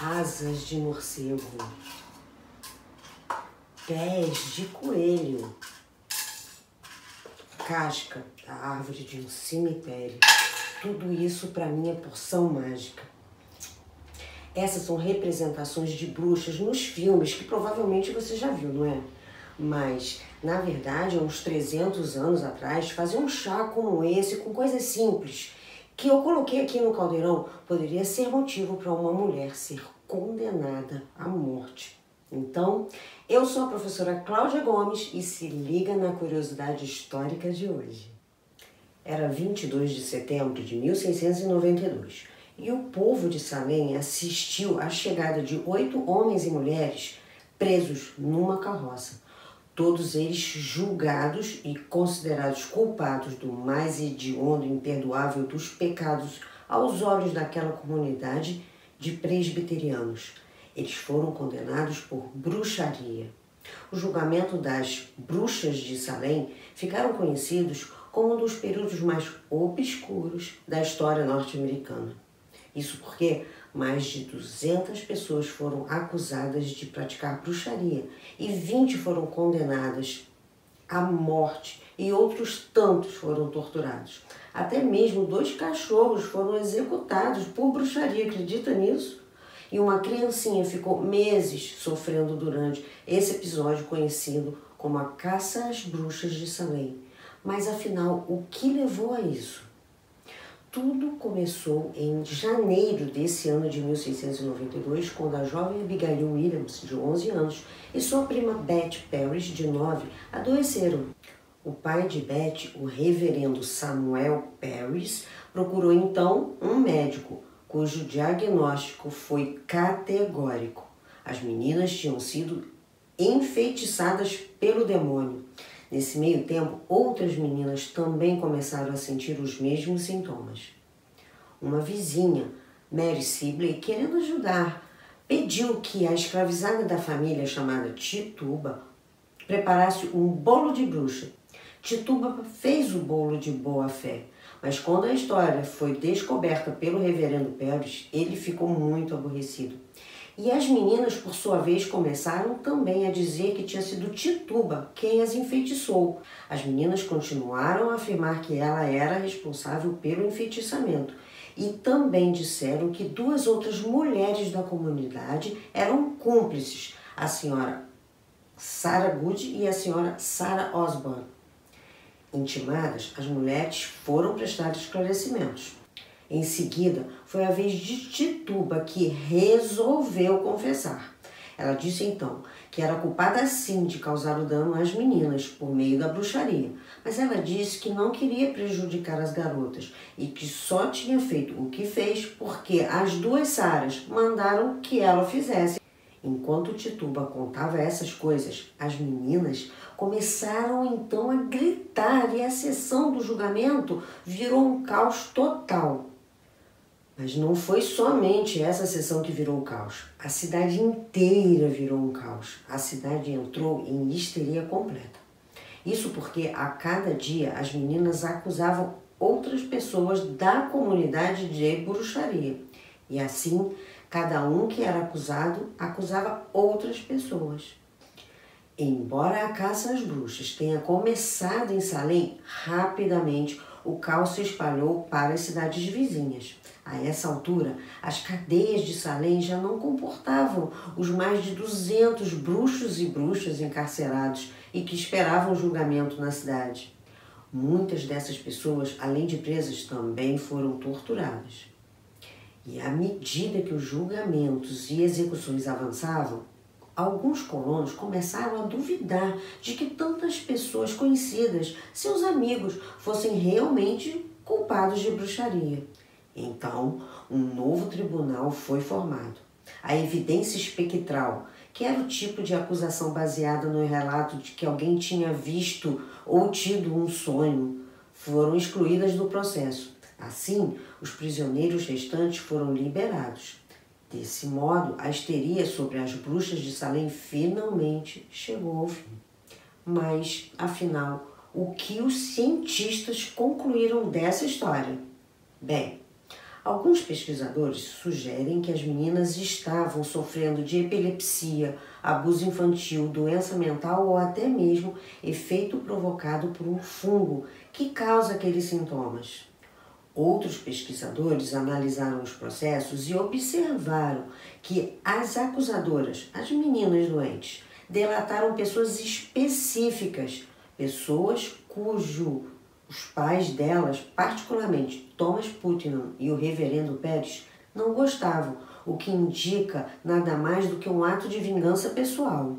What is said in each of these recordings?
asas de morcego, pés de coelho, casca da árvore de um cemitério. Tudo isso para mim é porção mágica. Essas são representações de bruxas nos filmes que provavelmente você já viu, não é? Mas, na verdade, há uns 300 anos atrás, fazer um chá como esse, com coisas simples, que eu coloquei aqui no caldeirão, poderia ser motivo para uma mulher ser condenada à morte. Então, eu sou a professora Cláudia Gomes e se liga na curiosidade histórica de hoje. Era 22 de setembro de 1692 e o povo de Salem assistiu à chegada de 8 homens e mulheres presos numa carroça. Todos eles julgados e considerados culpados do mais hediondo e imperdoável dos pecados aos olhos daquela comunidade de presbiterianos. Eles foram condenados por bruxaria. O julgamento das bruxas de Salem ficaram conhecidos como um dos períodos mais obscuros da história norte-americana. Isso porque mais de 200 pessoas foram acusadas de praticar bruxaria e 20 foram condenadas à morte e outros tantos foram torturados. Até mesmo 2 cachorros foram executados por bruxaria, acredita nisso? E uma criancinha ficou meses sofrendo durante esse episódio conhecido como a Caça às Bruxas de Salem. Mas afinal, o que levou a isso? Tudo começou em janeiro desse ano de 1692, quando a jovem Abigail Williams, de 11 anos, e sua prima Beth Parrish, de 9, adoeceram. O pai de Beth, o reverendo Samuel Parrish, procurou então um médico, cujo diagnóstico foi categórico. As meninas tinham sido enfeitiçadas pelo demônio. Nesse meio tempo, outras meninas também começaram a sentir os mesmos sintomas. Uma vizinha, Mary Sibley, querendo ajudar, pediu que a escravizada da família chamada Tituba preparasse um bolo de bruxa. Tituba fez o bolo de boa fé, mas quando a história foi descoberta pelo reverendo Parrish, ele ficou muito aborrecido. E as meninas, por sua vez, começaram também a dizer que tinha sido Tituba quem as enfeitiçou. As meninas continuaram a afirmar que ela era responsável pelo enfeitiçamento. E também disseram que 2 outras mulheres da comunidade eram cúmplices, a senhora Sarah Good e a senhora Sarah Osborne. Intimadas, as mulheres foram prestar esclarecimentos. Em seguida, foi a vez de Tituba, que resolveu confessar. Ela disse então que era culpada sim de causar o dano às meninas por meio da bruxaria, mas ela disse que não queria prejudicar as garotas e que só tinha feito o que fez porque as 2 Saras mandaram que ela fizesse. Enquanto Tituba contava essas coisas, as meninas começaram então a gritar e a sessão do julgamento virou um caos total. Mas não foi somente essa sessão que virou o caos. A cidade inteira virou um caos. A cidade entrou em histeria completa. Isso porque a cada dia as meninas acusavam outras pessoas da comunidade de bruxaria. E assim, cada um que era acusado acusava outras pessoas. Embora a caça às bruxas tenha começado em Salem, rapidamente o caos se espalhou para as cidades vizinhas. A essa altura, as cadeias de Salem já não comportavam os mais de 200 bruxos e bruxas encarcerados e que esperavam julgamento na cidade. Muitas dessas pessoas, além de presas, também foram torturadas. E à medida que os julgamentos e execuções avançavam, alguns colonos começaram a duvidar de que tantas pessoas conhecidas, seus amigos, fossem realmente culpados de bruxaria. Então, um novo tribunal foi formado. A evidência espectral, que era o tipo de acusação baseada no relato de que alguém tinha visto ou tido um sonho, foram excluídas do processo. Assim, os prisioneiros restantes foram liberados. Desse modo, a histeria sobre as bruxas de Salem finalmente chegou ao fim. Mas, afinal, o que os cientistas concluíram dessa história? Bem, Alguns pesquisadores sugerem que as meninas estavam sofrendo de epilepsia, abuso infantil, doença mental ou até mesmo efeito provocado por um fungo que causa aqueles sintomas. Outros pesquisadores analisaram os processos e observaram que as acusadoras, as meninas doentes, delataram pessoas específicas, pessoas os pais delas, particularmente Thomas Putnam e o reverendo Pérez, não gostavam, o que indica nada mais do que um ato de vingança pessoal.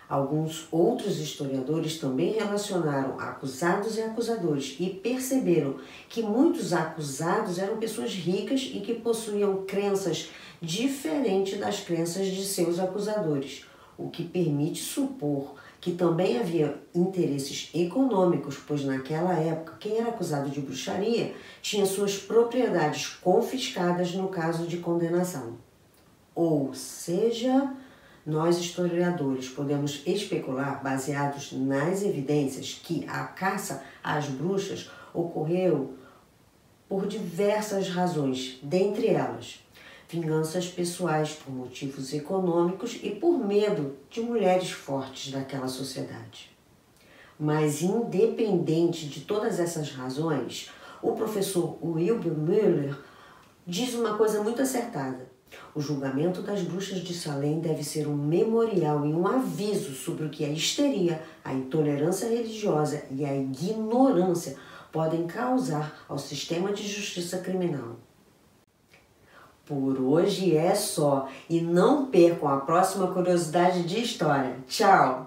Alguns outros historiadores também relacionaram acusados e acusadores e perceberam que muitos acusados eram pessoas ricas e que possuíam crenças diferentes das crenças de seus acusadores, o que permite supor que também havia interesses econômicos, pois naquela época quem era acusado de bruxaria tinha suas propriedades confiscadas no caso de condenação. Ou seja, nós historiadores podemos especular, baseados nas evidências, que a caça às bruxas ocorreu por diversas razões, dentre elas vinganças pessoais por motivos econômicos e por medo de mulheres fortes daquela sociedade. Mas independente de todas essas razões, o professor Wilbur Müller diz uma coisa muito acertada. O julgamento das bruxas de Salem deve ser um memorial e um aviso sobre o que a histeria, a intolerância religiosa e a ignorância podem causar ao sistema de justiça criminal. Por hoje é só, e não percam a próxima curiosidade de história. Tchau!